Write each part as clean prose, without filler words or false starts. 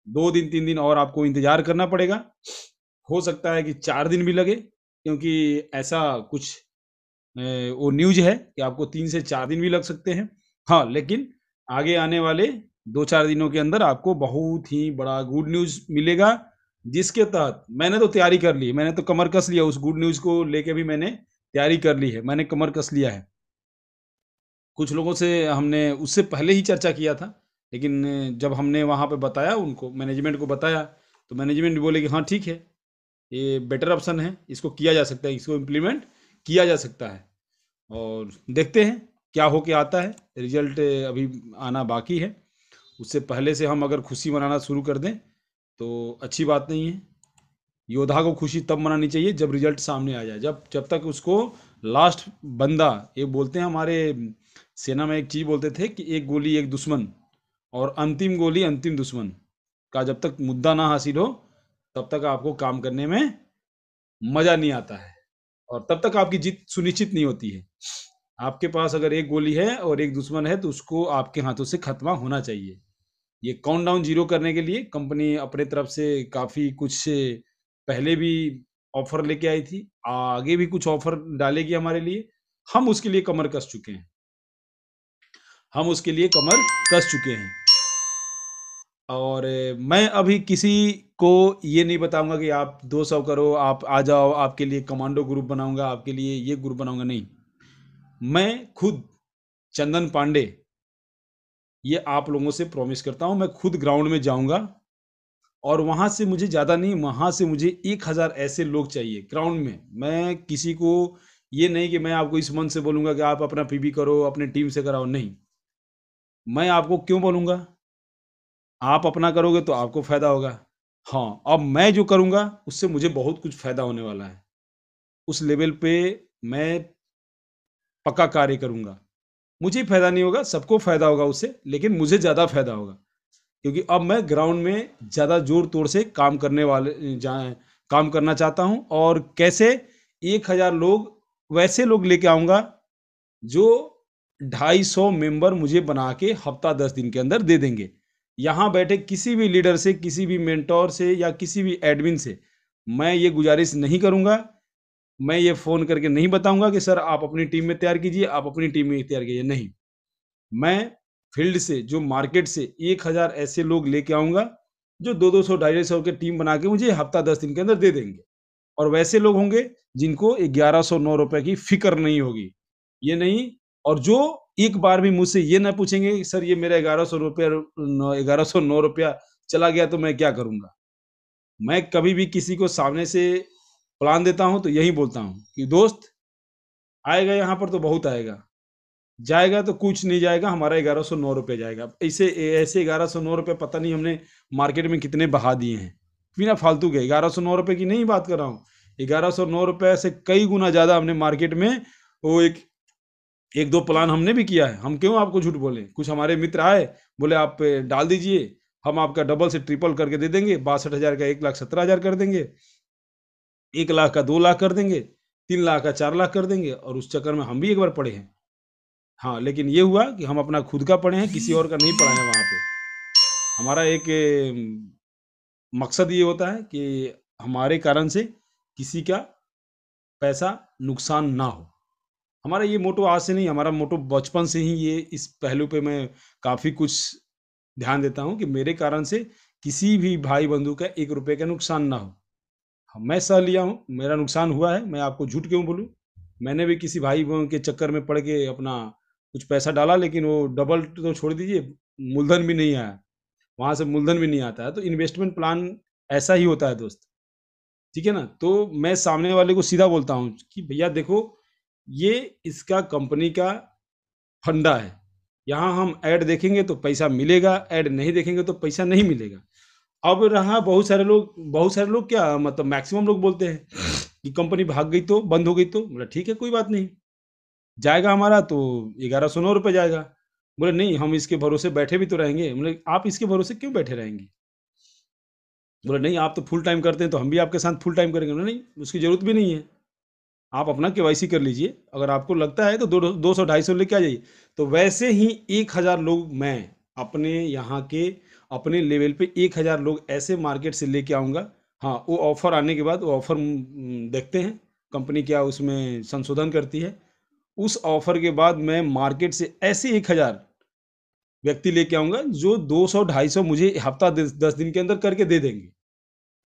2 दिन 3 दिन और आपको इंतजार करना पड़ेगा। हो सकता है कि 4 दिन भी लगे, क्योंकि ऐसा कुछ वो न्यूज़ है कि आपको 3 से 4 दिन भी लग सकते हैं। हाँ, लेकिन आगे आने वाले 2-4 दिनों के अंदर आपको बहुत ही बड़ा गुड न्यूज़ मिलेगा, जिसके तहत मैंने तो तैयारी कर ली है, मैंने तो कमर कस लिया, उस गुड न्यूज़ को लेके भी मैंने तैयारी कर ली है, मैंने कमर कस लिया है। कुछ लोगों से हमने उससे पहले ही चर्चा किया था, लेकिन जब हमने वहाँ पे बताया उनको, मैनेजमेंट को बताया, तो मैनेजमेंट भी बोले कि हाँ ठीक है, ये बेटर ऑप्शन है, इसको किया जा सकता है, इसको इम्प्लीमेंट किया जा सकता है। और देखते हैं क्या हो के आता है। रिजल्ट अभी आना बाकी है, उससे पहले से हम अगर खुशी मनाना शुरू कर दें तो अच्छी बात नहीं है। योद्धा को खुशी तब मनानी चाहिए जब रिजल्ट सामने आ जाए, जब तक उसको लास्ट बंदा, ये बोलते हैं हमारे सेना में एक चीज बोलते थे कि एक गोली एक दुश्मन, और अंतिम गोली अंतिम दुश्मन का जब तक मुद्दा ना हासिल हो तब तक आपको काम करने में मजा नहीं आता है, और तब तक आपकी जीत सुनिश्चित नहीं होती है। आपके पास अगर एक गोली है और एक दुश्मन है तो उसको आपके हाथों से खत्मा होना चाहिए। ये काउंटडाउन जीरो करने के लिए कंपनी अपने तरफ से काफी कुछ पहले भी ऑफर लेके आई थी, आगे भी कुछ ऑफर डालेगी हमारे लिए। हम उसके लिए कमर कस चुके हैं, हम उसके लिए कमर कस चुके हैं। और मैं अभी किसी को ये नहीं बताऊंगा कि आप 200 करो, आप आ जाओ, आपके लिए कमांडो ग्रुप बनाऊंगा, आपके लिए ये ग्रुप बनाऊंगा, नहीं। मैं खुद चंदन पांडे, ये आप लोगों से प्रॉमिस करता हूं, मैं खुद ग्राउंड में जाऊंगा, और वहां से मुझे ज्यादा नहीं, वहां से मुझे 1000 ऐसे लोग चाहिए ग्राउंड में। मैं किसी को ये नहीं कि मैं आपको इस मन से बोलूंगा कि आप अपना पीबी करो, अपने टीम से कराओ, नहीं। मैं आपको क्यों बोलूंगा? आप अपना करोगे तो आपको फायदा होगा। हाँ, अब मैं जो करूंगा उससे मुझे बहुत कुछ फायदा होने वाला है। उस लेवल पे मैं पक्का कार्य करूंगा। मुझे ही फायदा नहीं होगा, सबको फायदा होगा उससे, लेकिन मुझे ज्यादा फायदा होगा, क्योंकि अब मैं ग्राउंड में ज़्यादा ज़ोर तोड़ से काम करने वाले काम करना चाहता हूं। और कैसे? 1000 लोग, वैसे लोग लेके आऊंगा जो 250 मेंबर मुझे बना के हफ्ता 10 दिन के अंदर दे देंगे। यहाँ बैठे किसी भी लीडर से, किसी भी मेंटोर से, या किसी भी एडमिन से मैं ये गुजारिश नहीं करूंगा, मैं ये फोन करके नहीं बताऊंगा कि सर आप अपनी टीम में तैयार कीजिए, आप अपनी टीम में तैयार कीजिए, नहीं। मैं फील्ड से, जो मार्केट से 1000 ऐसे लोग लेके आऊँगा, जो 2-200 250 की टीम बना के मुझे हफ्ता 10 दिन के अंदर दे देंगे। और वैसे लोग होंगे जिनको 1109 रुपए की फ़िक्र नहीं होगी। ये नहीं, और जो एक बार भी मुझसे ये ना पूछेंगे कि सर ये मेरा 1100 रुपया न 1109 रुपया चला गया तो मैं क्या करूँगा? मैं कभी भी किसी को सामने से प्लान देता हूँ तो यही बोलता हूँ कि दोस्त, आएगा यहाँ पर तो बहुत आएगा। जाएगा तो कुछ नहीं जाएगा, हमारा 1109 रुपए जाएगा। ऐसे 1109 रुपए पता नहीं हमने मार्केट में कितने बहा दिए हैं, बिना फालतू के। 1109 रुपए की नहीं बात कर रहा हूँ, 1109 रुपए से कई गुना ज्यादा हमने मार्केट में वो एक एक दो प्लान हमने भी किया है। हम क्यों आपको झूठ बोले? कुछ हमारे मित्र आए, बोले आप डाल दीजिए, हम आपका डबल से ट्रिपल करके दे देंगे, 62,000 का 1,17,000 कर देंगे, 1 लाख का 2 लाख कर देंगे, 3 लाख का 4 लाख कर देंगे, और उस चक्कर में हम भी एक बार पड़े हैं। हाँ, लेकिन ये हुआ कि हम अपना खुद का पढ़े हैं, किसी और का नहीं पढ़ा है वहाँ पे। हमारा एक मकसद ये होता है कि हमारे कारण से किसी का पैसा नुकसान ना हो। हमारा ये मोटो आज से नहीं, हमारा मोटो बचपन से ही, ये इस पहलू पे मैं काफ़ी कुछ ध्यान देता हूँ कि मेरे कारण से किसी भी भाई-बंधु का 1 रुपए का नुकसान ना हो। मैं सह लिया हूँ, मेरा नुकसान हुआ है, मैं आपको झूठ क्यों बोलूँ? मैंने भी किसी भाई-बहन के चक्कर में पड़ के अपना कुछ पैसा डाला, लेकिन वो डबल तो छोड़ दीजिए, मूलधन भी नहीं आया, वहाँ से मूलधन भी नहीं आता है। तो इन्वेस्टमेंट प्लान ऐसा ही होता है दोस्त, ठीक है ना? तो मैं सामने वाले को सीधा बोलता हूँ कि भैया देखो, ये इसका कंपनी का फंडा है। यहाँ हम ऐड देखेंगे तो पैसा मिलेगा, ऐड नहीं देखेंगे तो पैसा नहीं मिलेगा। अब रहा बहुत सारे लोग क्या मतलब मैक्सिमम लोग बोलते हैं कि कंपनी भाग गई तो, बंद हो गई तो? बोला ठीक है, कोई बात नहीं, जाएगा हमारा तो 1109 रुपए जाएगा। बोले नहीं, हम इसके भरोसे बैठे भी तो रहेंगे। बोले आप इसके भरोसे क्यों बैठे रहेंगे? बोले नहीं, आप तो फुल टाइम करते हैं तो हम भी आपके साथ फुल टाइम करेंगे। बोला नहीं, उसकी जरूरत भी नहीं है, आप अपना केवाईसी कर लीजिए, अगर आपको लगता है तो 200 250 लेके आ जाइए। तो वैसे ही 1000 लोग मैं अपने यहाँ के अपने लेवल पे 1000 लोग ऐसे मार्केट से लेके आऊँगा। हाँ, वो ऑफ़र आने के बाद वो ऑफ़र देखते हैं, कंपनी क्या उसमें संशोधन करती है। उस ऑफ़र के बाद मैं मार्केट से ऐसे 1000 व्यक्ति लेके आऊँगा जो 200 250 मुझे हफ़्ता 10 दिन के अंदर करके दे देंगे।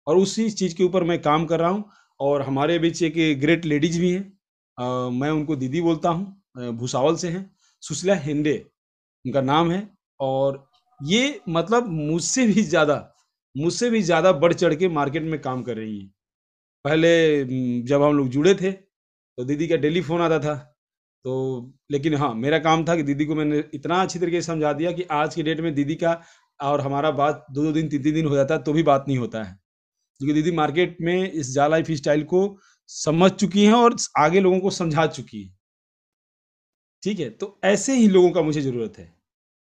और उसी चीज़ के ऊपर मैं काम कर रहा हूँ। और हमारे बीच एक ग्रेट लेडीज़ भी हैं। मैं उनको दीदी बोलता हूँ, भुसावल से हैं, सुशीला हेंडे उनका नाम है। और ये मतलब मुझसे भी ज़्यादा बढ़-चढ़ के मार्केट में काम कर रही हैं। पहले जब हम लोग जुड़े थे, तो दीदी का डेली फ़ोन आता था। तो लेकिन हाँ, मेरा काम था कि दीदी को मैंने इतना अच्छी तरीके से समझा दिया कि आज की डेट में दीदी का और हमारा बात 2-2 दिन, 3-3 दिन हो जाता है, तो भी बात नहीं होता है। क्योंकि दीदी मार्केट में इस जा लाइफ स्टाइल को समझ चुकी हैं और आगे लोगों को समझा चुकी हैं। ठीक है? तो ऐसे ही लोगों का मुझे ज़रूरत है।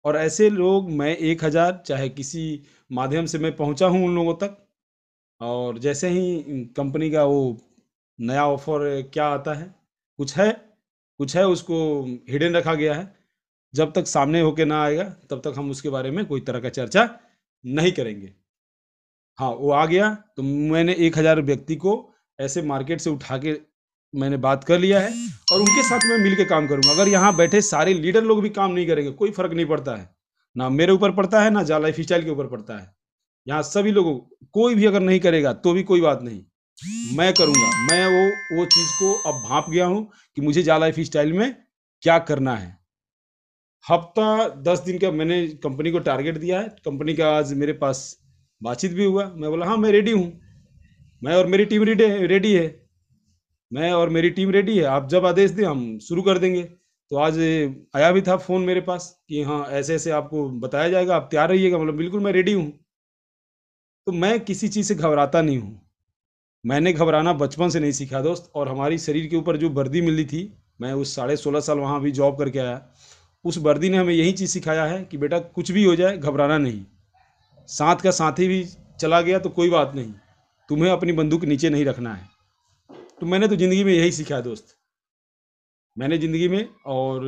और ऐसे लोग मैं 1000 चाहे किसी माध्यम से मैं पहुँचा हूँ उन लोगों तक। और जैसे ही कंपनी का वो नया ऑफ़र क्या आता है, कुछ है उसको हिडन रखा गया है। जब तक सामने होके ना आएगा, तब तक हम उसके बारे में कोई तरह का चर्चा नहीं करेंगे। हाँ, वो आ गया तो मैंने 1000 व्यक्ति को ऐसे मार्केट से उठा के मैंने बात कर लिया है और उनके साथ मैं मिल के काम करूँगा। अगर यहाँ बैठे सारे लीडर लोग भी काम नहीं करेंगे, कोई फ़र्क नहीं पड़ता है। ना मेरे ऊपर पड़ता है, ना जा लाइफ़स्टाइल के ऊपर पड़ता है। यहाँ सभी लोगों कोई भी अगर नहीं करेगा, तो भी कोई बात नहीं, मैं करूँगा। मैं वो चीज़ को अब भाँप गया हूँ कि मुझे जा लाइफ़स्टाइल में क्या करना है। हफ़्ता 10 दिन का मैंने कंपनी को टारगेट दिया है। कंपनी का आज मेरे पास बातचीत भी हुआ। मैं बोला, "हाँ, मैं रेडी हूँ। मैं और मेरी टीम रेडी है। मैं और मेरी टीम रेडी है। आप जब आदेश दें, हम शुरू कर देंगे।" तो आज आया भी था फ़ोन मेरे पास कि हाँ, ऐसे-ऐसे आपको बताया जाएगा, आप तैयार रहिएगा। मतलब बिल्कुल मैं रेडी हूँ। तो मैं किसी चीज़ से घबराता नहीं हूँ। मैंने घबराना बचपन से नहीं सीखा दोस्त। और हमारी शरीर के ऊपर जो वर्दी मिली थी, मैं उस साढ़े 16 साल वहाँ भी जॉब करके आया। उस वर्दी ने हमें यही चीज़ सिखाया है कि बेटा कुछ भी हो जाए, घबराना नहीं। साथ का साथी भी चला गया तो कोई बात नहीं, तुम्हें अपनी बंदूक नीचे नहीं रखना है। तो मैंने तो ज़िंदगी में यही सीखा है दोस्त। मैंने ज़िंदगी में और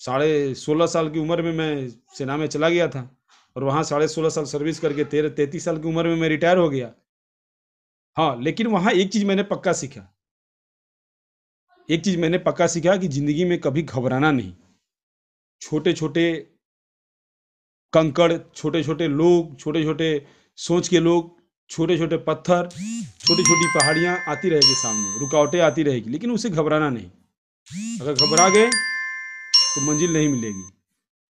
साढ़े 16 साल की उम्र में मैं सेना में चला गया था और वहाँ साढ़े 16 साल सर्विस करके 33 साल की उम्र में मैं रिटायर हो गया। हाँ, लेकिन वहाँ एक चीज़ मैंने पक्का सीखा। एक चीज़ मैंने पक्का सीखा कि ज़िंदगी में कभी घबराना नहीं। छोटे-छोटे कंकड़, छोटे-छोटे लोग, छोटे-छोटे सोच के लोग, छोटे-छोटे पत्थर, छोटी-छोटी पहाड़ियाँ आती रहेगी सामने, रुकावटें आती रहेगी, लेकिन उसे घबराना नहीं। अगर घबरा गए, तो मंजिल नहीं मिलेगी।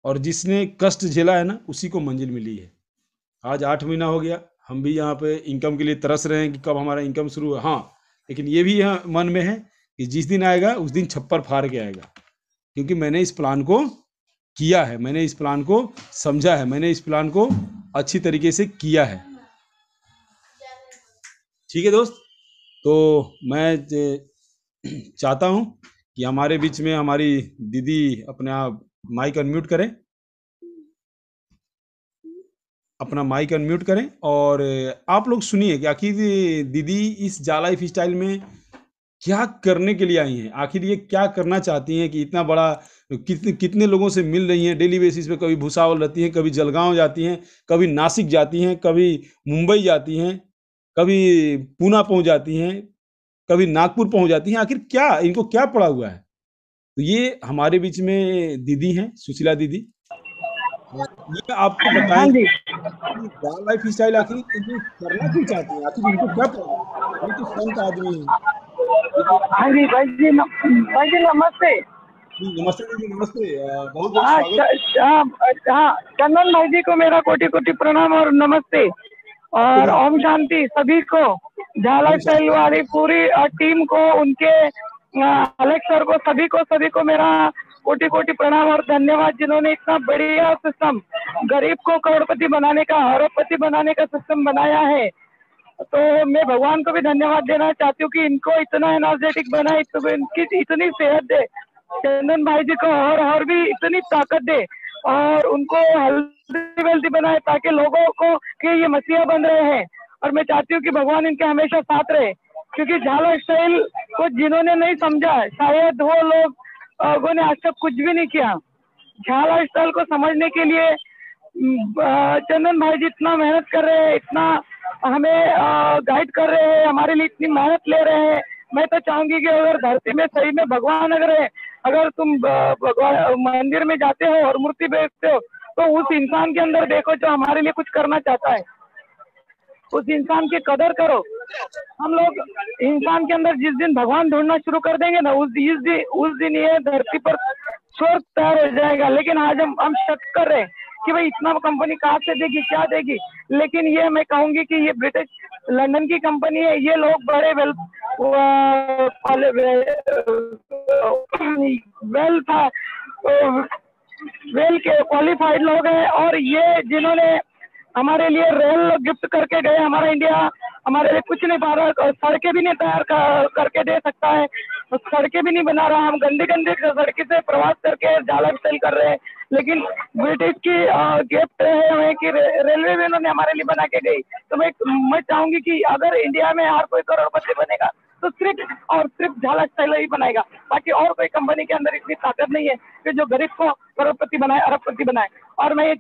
और जिसने कष्ट झेला है ना, उसी को मंजिल मिली है। आज 8 महीना हो गया, हम भी यहाँ पे इनकम के लिए तरस रहे हैं कि कब हमारा इनकम शुरू हो। हाँ, लेकिन ये भी यहाँ मन में है कि जिस दिन आएगा, उस दिन छप्पर फाड़ के आएगा। क्योंकि मैंने इस प्लान को किया है, मैंने इस प्लान को समझा है, मैंने इस प्लान को अच्छी तरीके से किया है। ठीक है दोस्त? तो मैं चाहता हूँ कि हमारे बीच में हमारी दीदी अपने आप माइक अनम्यूट करें। अपना माइक अनम्यूट करें और आप लोग सुनिए कि आखिर दीदी इस जा लाइफ स्टाइल में क्या करने के लिए आई हैं? आखिर ये क्या करना चाहती हैं कि इतना बड़ा कितने कितने लोगों से मिल रही हैं डेली बेसिस पे? कभी भुसावल रहती हैं, कभी जलगाँव जाती हैं, कभी नासिक जाती हैं, कभी मुंबई जाती हैं, कभी पूना पहुँच जाती हैं, कभी नागपुर पहुँच जाती हैं। आखिर क्या इनको क्या पड़ा हुआ है? तो ये हमारे बीच में दीदी हैं, सुशीला दीदी। ये आपको हाँ बताएँगी जी। कि जा लाइफ स्टाइल आखिर ये करना क्यों चाहती हैं? आखिर इनको क्या प्रॉब्लम है? ये तो संत आदमी हैं। ये तो हाँ जी भाई जी नमस्ते। जी, नमस्ते दीदी, नमस्ते। बहुत-बहुत हाँ स्वागत। हाँ, चंदन भाई जी को मेरा कोटि कोटि प्रणाम और नमस्ते। आपको और भी ओम शांति सभी को, झाला ओम स्टाइल शांति। वाली पूरी टीम को, उनके अलेक्स सर को, सभी को मेरा कोटि कोटि प्रणाम और धन्यवाद, जिन्होंने इतना बढ़िया सिस्टम गरीब को करोड़पति बनाने का, अरबपति बनाने का सिस्टम बनाया है। तो मैं भगवान को भी धन्यवाद देना चाहती हूँ कि इनको इतना एनर्जेटिक बनाए, तो इनकी इतनी सेहत दे चंदन भाई जी को, और भी इतनी ताकत दे और उनको हेल्दी वेल्दी बनाए, ताकि लोगों को कि ये मसीहा बन रहे हैं। और मैं चाहती हूँ कि भगवान इनके हमेशा साथ रहे, क्योंकि झाला स्टाइल को जिन्होंने नहीं समझा, शायद वो लोगों ने आज तक कुछ भी नहीं किया। झाला स्टाइल को समझने के लिए चंदन भाई जी इतना मेहनत कर रहे हैं, इतना हमें गाइड कर रहे हैं, हमारे लिए इतनी मेहनत ले रहे हैं। मैं तो चाहूंगी कि अगर धरती में सही में भगवान अगर है, अगर तुम भगवान मंदिर में जाते हो और मूर्ति बेचते हो, तो उस इंसान के अंदर देखो जो हमारे लिए कुछ करना चाहता है, उस इंसान की कदर करो। हम लोग इंसान के अंदर जिस दिन भगवान ढूंढना शुरू कर देंगे ना, उस दिन ये धरती पर स्वर्ग तैयार हो जाएगा। लेकिन आज हम शक कर रहे हैं कि भाई इतना कंपनी कहाँ से देगी, क्या देगी। लेकिन ये मैं कहूंगी कि ये ब्रिटिश लंदन की कंपनी है। ये लोग बड़े वेल के क्वालिफाइड लोग हैं। और ये जिन्होंने हमारे लिए रेल गिफ्ट करके गए, हमारा इंडिया हमारे लिए कुछ नहीं पा रहा, सड़कें भी नहीं तैयार करके दे सकता है, सड़कें भी नहीं बना रहा। हम गंदी गंदी सड़कें से प्रवास करके झाला सेल कर रहे हैं। लेकिन ब्रिटिश की गिफ्ट है हमें कि रेलवे भी उन्होंने हमारे लिए बना के गई। तो मैं चाहूंगी कि अगर इंडिया में हर कोई करोड़पति बनेगा तो सिर्फ और सिर्फ झाला स्टाइल ही बनाएगा। बाकी और कोई कंपनी के अंदर इतनी ताकत नहीं है कि जो गरीब को करोड़पति बनाए, अरबपति बनाए। और मैं ये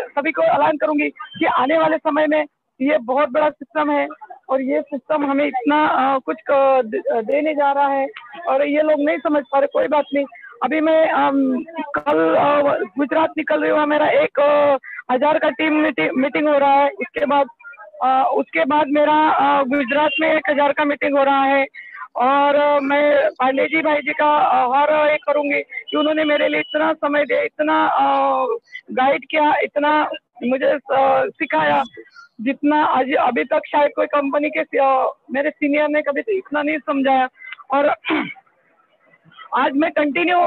सभी को ऐलान करूंगी कि आने वाले समय में ये बहुत बड़ा सिस्टम है और ये सिस्टम हमें इतना कुछ देने जा रहा है और ये लोग नहीं समझ पा रहे। कोई बात नहीं, अभी मैं कल गुजरात निकल रही हूँ। मेरा 1000 का टीम मीटिंग हो रहा है। उसके बाद मेरा गुजरात में 1000 का मीटिंग हो रहा है। और मैं पांडे जी भाई जी का हर एक करूंगी कि उन्होंने मेरे लिए इतना समय दिया, इतना गाइड किया, इतना मुझे सिखाया जितना आज अभी तक शायद कोई कंपनी के मेरे सीनियर ने कभी इतना नहीं समझाया। और आज मैं कंटिन्यू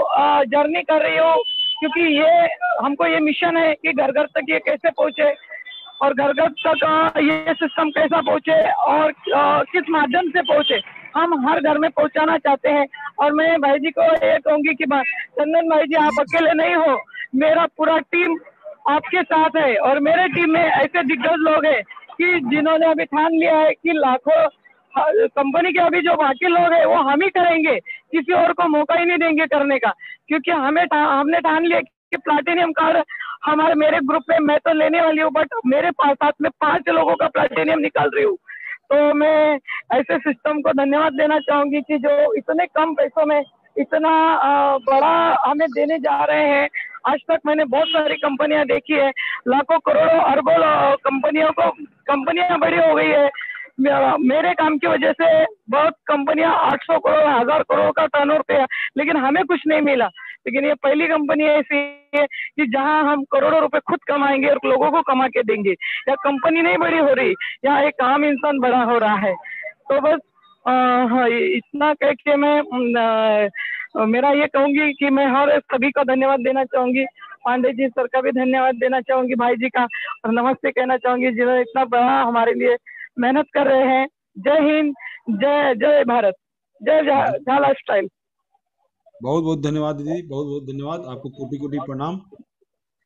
जर्नी कर रही हूँ क्योंकि ये हमको ये मिशन है कि घर घर तक ये कैसे पहुंचे और घर घर तक ये सिस्टम कैसा पहुंचे और किस माध्यम से पहुंचे, हम हर घर में पहुंचाना चाहते हैं। और मैं भाई जी को ये कहूंगी कि चंदन भाई जी आप अकेले नहीं हो, मेरा पूरा टीम आपके साथ है। और मेरे टीम में ऐसे दिग्गज लोग हैं कि जिन्होंने अभी ठान लिया है कि लाखों कंपनी के अभी जो बाकी लोग हैं वो हम ही करेंगे, किसी और को मौका ही नहीं देंगे करने का। क्योंकि हमने ठान लिया कि प्लैटिनम कार्ड मेरे ग्रुप में मैं तो लेने वाली हूँ, बट मेरे पास साथ में 5 लोगों का प्लैटिनम निकाल रही हूँ। तो मैं ऐसे सिस्टम को धन्यवाद देना चाहूंगी कि जो इतने कम पैसों में इतना बड़ा हमें देने जा रहे हैं। आज तक मैंने बहुत सारी कंपनियां देखी है, लाखों करोड़ों अरबों कंपनियां बड़ी हो गई है। मेरे काम की वजह से बहुत कंपनियां 800 करोड़ 1000 करोड़ का टर्नओवर किया, लेकिन हमें कुछ नहीं मिला। लेकिन ये पहली कंपनी ऐसी है कि जहां हम करोड़ों रुपए खुद कमाएंगे और लोगों को कमा के देंगे। या कंपनी नहीं बड़ी हो रही, या एक आम इंसान बड़ा हो रहा है। तो बस हाँ, इतना कह के मैं मेरा ये कहूंगी कि मैं हर सभी का धन्यवाद देना चाहूंगी। पांडे जी सर का भी धन्यवाद देना चाहूंगी, भाई जी का, और नमस्ते कहना चाहूंगी जिन्होंने इतना बड़ा हमारे लिए मेहनत कर रहे हैं। जय हिंद, जय जय भारत, जय झाला स्टाइल। बहुत बहुत धन्यवाद दीदी, बहुत बहुत धन्यवाद आपको, कोटि कोटि प्रणाम।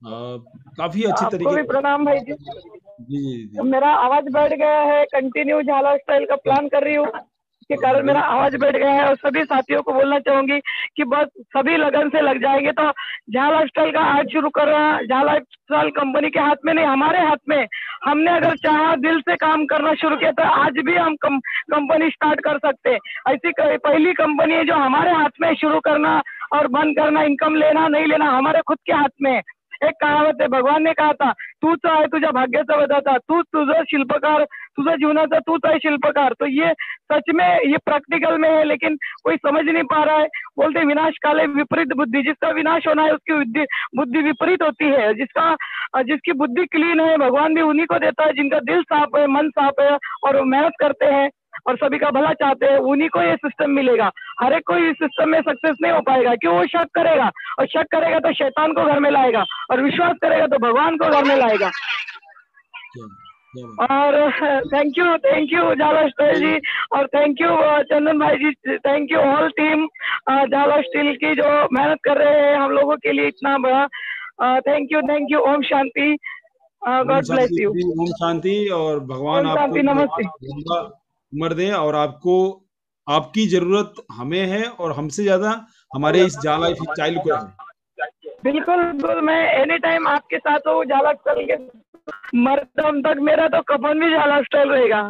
काफी अच्छे तरीके आपको भी प्रणाम भाई जी। जी। मेरा आवाज बैठ गया है, कंटिन्यू झाला स्टाइल का प्लान कर रही हूँ के कारण मेरा आवाज बैठ गया है। और सभी साथियों को बोलना चाहूंगी कि बस सभी लगन से लग जाएंगे तो झाला स्टाइल का आज शुरू कर रहा है। झाला स्टाइल कंपनी के हाथ में नहीं, हमारे हाथ में। हमने अगर चाहा दिल से काम करना शुरू किया तो आज भी हम कंपनी स्टार्ट कर सकते हैं। ऐसी पहली कंपनी है जो हमारे हाथ में, शुरू करना और बंद करना, इनकम लेना नहीं लेना हमारे खुद के हाथ में है। एक कहावत है, भगवान ने कहा था तूच आहे तुझ्या भाग्याचा विधाता, तू तुझं शिल्पकार, तुझं जीवनाचा तूच आहे शिल्पकार। तो ये सच में ये प्रैक्टिकल में है, लेकिन कोई समझ नहीं पा रहा है। बोलते विनाश काले विपरीत बुद्धि, जिसका विनाश होना है उसकी बुद्धि विपरीत होती है। जिसकी बुद्धि क्लीन है भगवान भी उन्हीं को देता है, जिनका दिल साफ है, मन साफ है और मेहनत करते हैं और सभी का भला चाहते हैं, उन्हीं को ये सिस्टम मिलेगा। हर एक कोई इस सिस्टम में सक्सेस नहीं हो पाएगा, क्यों? वो शक करेगा, और शक करेगा तो शैतान को घर में लाएगा, और विश्वास करेगा तो भगवान को घर में लाएगा। और थैंक यू झाला स्टील जी, और थैंक यू चंदन भाई जी, थैंक यू ऑल टीम झाला स्टील की जो मेहनत कर रहे हैं हम लोगों के लिए इतना बड़ा। Thank you. ओम शांति, गॉड ब्लेस यू। ओम शांति, और भगवान आपको नमस्ते उम्र दे, और आपको आपकी जरूरत हमें है और हमसे ज्यादा हमारे इस झाला स्टाइल को है। बिल्कुल, बिल्कुल, मैं एनी टाइम आपके साथ हूँ, झालक स्टाइल के मरदम तक मेरा तो कफन भी झालक स्टाइल रहेगा।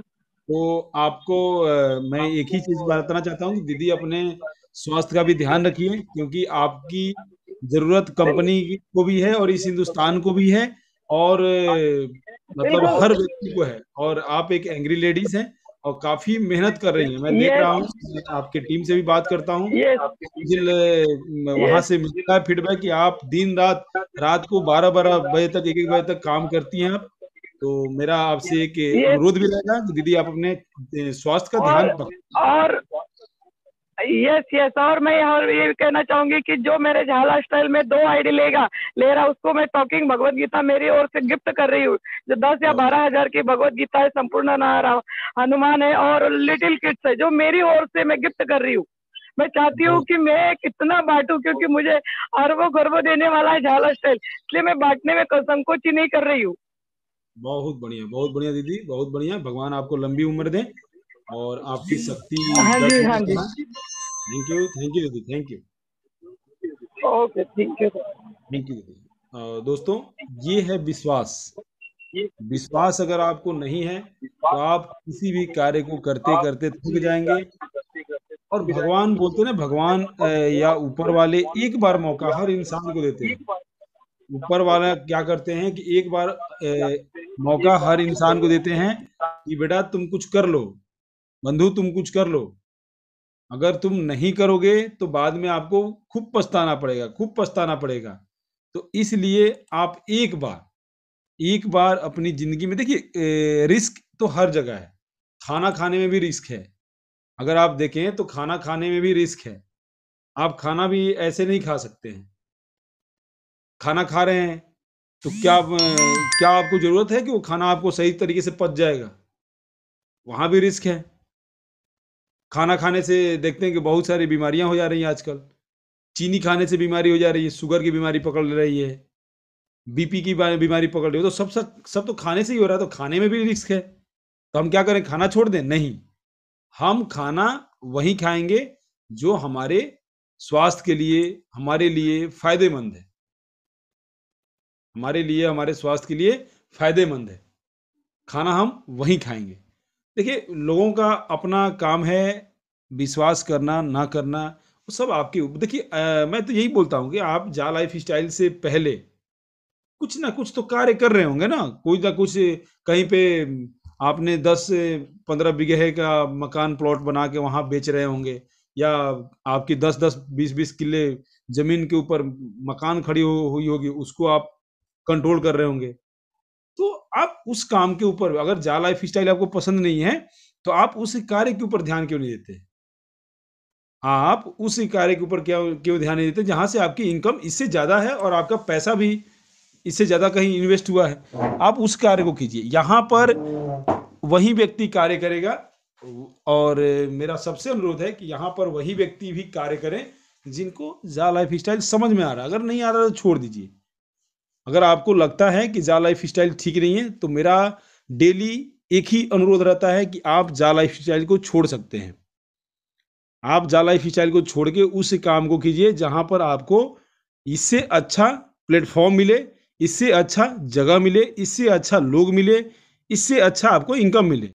तो आपको मैं एक ही चीज बताना चाहता हूँ कि दीदी अपने स्वास्थ्य का भी ध्यान रखिए, क्योंकि आपकी जरूरत कंपनी को भी है और इस हिंदुस्तान को भी है, और मतलब बिल्कुल, हर व्यक्ति को है। और आप एक एंग्री लेडीज हैं और काफी मेहनत कर रही हैं, मैं देख यस, रहा हूँ। मैं आपके टीम से भी बात करता हूँ, यस, मुझे वहां यस, से मिलता है फीडबैक कि आप दिन रात, रात को 12-12 बजे तक, 1-1 बजे तक काम करती हैं आप। तो मेरा आपसे एक यस, अनुरोध भी रहेगा कि दीदी आप अपने स्वास्थ्य का ध्यान और और यस, यस, और मैं और ये कहना चाहूंगी कि जो मेरे झाला स्टाइल में 2 आईडी ले रहा उसको मैं टॉकिंग भगवत गीता मेरी ओर से गिफ्ट कर रही हूँ। जो 10 या बहुत 12 हजार की भगवत गीता है, संपूर्ण नारायण हनुमान है और लिटिल किड्स है, जो मेरी ओर से मैं गिफ्ट कर रही हूँ। मैं चाहती हूँ बहुत कि मैं कितना बांटूं, क्योंकि मुझे अरबों खरबों देने वाला है झाला स्टाइल, इसलिए मैं बांटने में संकोच ही नहीं कर रही हूँ। बहुत बढ़िया दीदी, बहुत बढ़िया। भगवान आपको लंबी उम्र दें और आपकी शक्ति हाँ 10 जी, गुना हाँ जी। बढ़ाए। थैंक यू दीदी, थैंक यू। ओके, ठीक है। थैंक यू दीदी। दोस्तों, ये है विश्वास। विश्वास अगर आपको नहीं है तो आप किसी भी कार्य को करते करते थक जाएंगे। और भगवान बोलते हैं ना, भगवान या ऊपर वाले एक बार मौका हर इंसान को देते हैं। ऊपर वाला क्या करते हैं कि एक बार मौका हर इंसान को देते हैं कि बेटा तुम कुछ कर लो, बंधु तुम कुछ कर लो। अगर तुम नहीं करोगे तो बाद में आपको खूब पछताना पड़ेगा, खूब पछताना पड़ेगा। तो इसलिए आप एक बार अपनी जिंदगी में देखिए, रिस्क तो हर जगह है। खाना खाने में भी रिस्क है। अगर आप देखें तो खाना खाने में भी रिस्क है। आप खाना भी ऐसे नहीं खा सकते हैं। खाना खा रहे हैं तो क्या आपको जरूरत है कि वो खाना आपको सही तरीके से पच जाएगा? वहां भी रिस्क है। खाना खाने से देखते हैं कि बहुत सारी बीमारियां हो जा रही हैं आजकल। चीनी खाने से बीमारी हो जा रही है, शुगर की बीमारी पकड़ रही है, बीपी की बीमारी पकड़ रही है। तो सब तो खाने से ही हो रहा है, तो खाने में भी रिस्क है। तो हम क्या करें, खाना छोड़ दें? नहीं, हम खाना वही खाएंगे जो हमारे स्वास्थ्य के लिए, हमारे लिए फायदेमंद है। हमारे लिए, हमारे स्वास्थ्य के लिए फायदेमंद है। खाना हम वही खाएंगे। देखिए, लोगों का अपना काम है, विश्वास करना ना करना वो सब आपके ऊपर। देखिए, मैं तो यही बोलता हूँ कि आप जा लाइफ स्टाइल से पहले कुछ ना कुछ तो कार्य कर रहे होंगे ना, कोई ना कुछ। कहीं पे आपने 10 से 15 बीघे का मकान प्लॉट बना के वहां बेच रहे होंगे, या आपकी 10-10 20-20 किल्ले जमीन के ऊपर मकान खड़ी हुई होगी, उसको आप कंट्रोल कर रहे होंगे। तो आप उस काम के ऊपर, अगर जा लाइफ स्टाइल आपको पसंद नहीं है, तो आप उस कार्य के ऊपर ध्यान क्यों नहीं देते? आप उस कार्य के ऊपर क्या क्यों ध्यान नहीं देते जहां से आपकी इनकम इससे ज्यादा है और आपका पैसा भी इससे ज्यादा कहीं इन्वेस्ट हुआ है? आप उस कार्य को कीजिए। यहाँ पर वही व्यक्ति कार्य करेगा। और मेरा सबसे अनुरोध है कि यहाँ पर वही व्यक्ति भी कार्य करें जिनको जा लाइफ स्टाइल समझ में आ रहा है। अगर नहीं आ रहा तो छोड़ दीजिए। अगर आपको लगता है कि जा लाइफ स्टाइल ठीक नहीं है, तो मेरा डेली एक ही अनुरोध रहता है कि आप जा लाइफ स्टाइल को छोड़ सकते हैं। आप जा लाइफ स्टाइल को छोड़ के उस काम को कीजिए जहां पर आपको इससे अच्छा प्लेटफॉर्म मिले, इससे अच्छा जगह मिले, इससे अच्छा लोग मिले, इससे अच्छा आपको इनकम मिले।